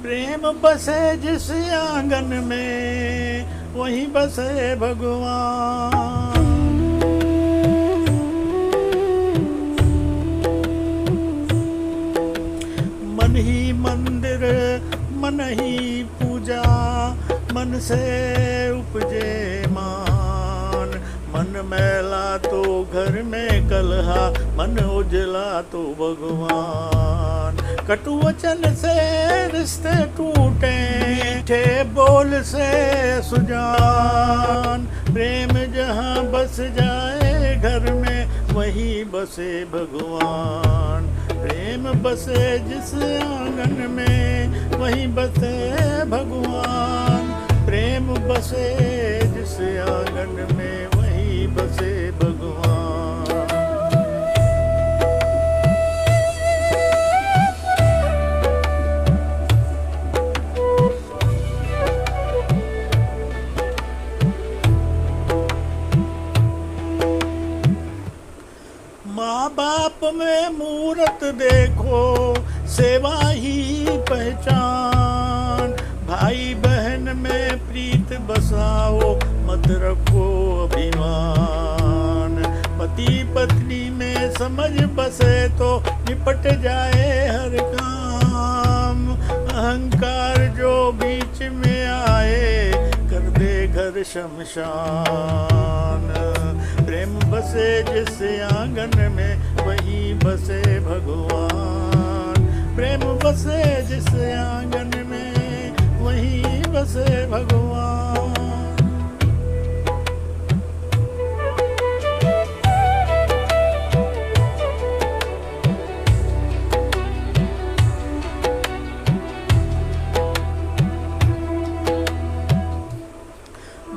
प्रेम बसे जिस आंगन में वहीं बसे भगवान। मन ही मंदिर मन ही पूजा, मन से उपजे मान। मन मैला तो घर में कलहा, मन उजला तो भगवान। कटु वचन से रिश्ते टूटे, मीठे बोल से सुजान। प्रेम जहाँ बस जाए घर में वहीं बसे भगवान। प्रेम बसे जिस आंगन में वहीं बसे भगवान। प्रेम बसे जिस आंगन में वहीं बसे भगवान। माँ बाप में मूरत देखो, सेवा ही पहचान। भाई बहन में प्रीत बसाओ, मत रखो अभिमान। पति पत्नी में समझ बसे तो निपट जाए हर काम। अहंकार जो बीच में आए कर दे घर शमशान। प्रेम बसे जिस आंगन में वहीं बसे भगवान। प्रेम बसे जिस आंगन में वहीं बसे भगवान।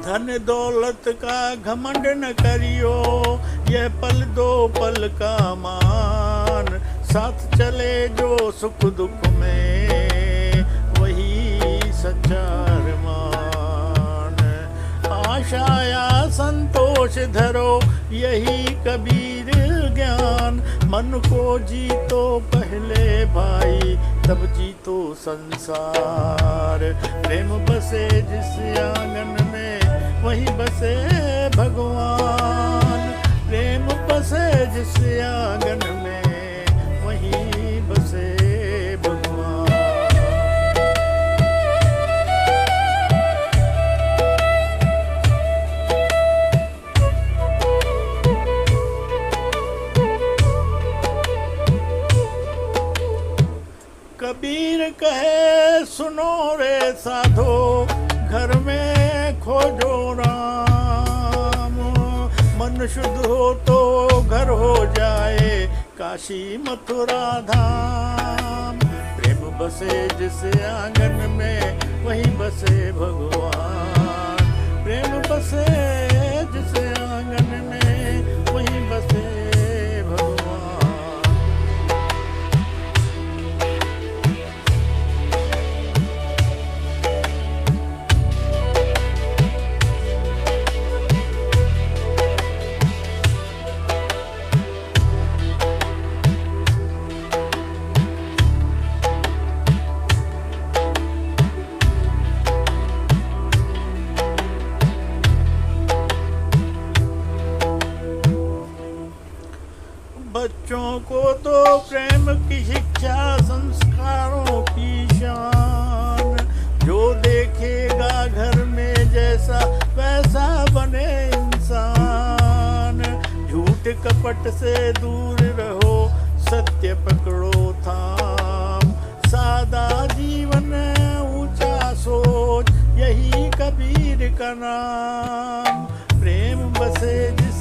धन दौलत का घमंड न करियो, यह पल दो पल का मान। साथ चले जो सुख दुख में वही सच्चा अरमान। आशा या संतोष धरो यही कबीर ज्ञान। मन को जीतो पहले भाई तब जीतो संसार। प्रेम बसे जिस आंगन में वहीं बसे भगवान। प्रेम बसे जिस आंगन में वहीं बसे भगवान। कबीर कहे सुनो रे साधो, घर में खोजो राम। मन शुद्ध हो तो घर हो जाए काशी मथुरा धाम। प्रेम बसे जिस आंगन में वहीं बसे भगवान। प्रेम बसे जिस आंगन में वहीं बसे भगवान। बच्चों को तो प्रेम की शिक्षा संस्कारों की शान। जो देखेगा घर में जैसा वैसा बने इंसान। झूठ कपट से दूर रहो, सत्य पकड़ो थाम। सादा जीवन ऊंचा सोच यही कबीर का नाम। प्रेम बसे जिस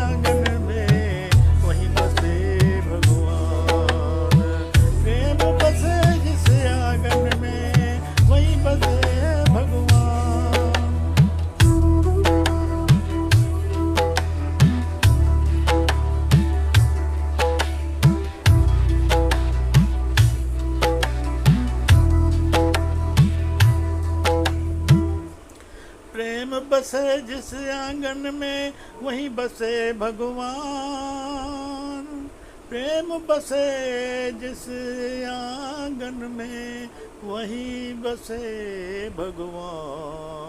आंगन में वहीं बसे बसे जिस आंगन में वहीं बसे भगवान। प्रेम बसे जिस आंगन में वहीं बसे भगवान।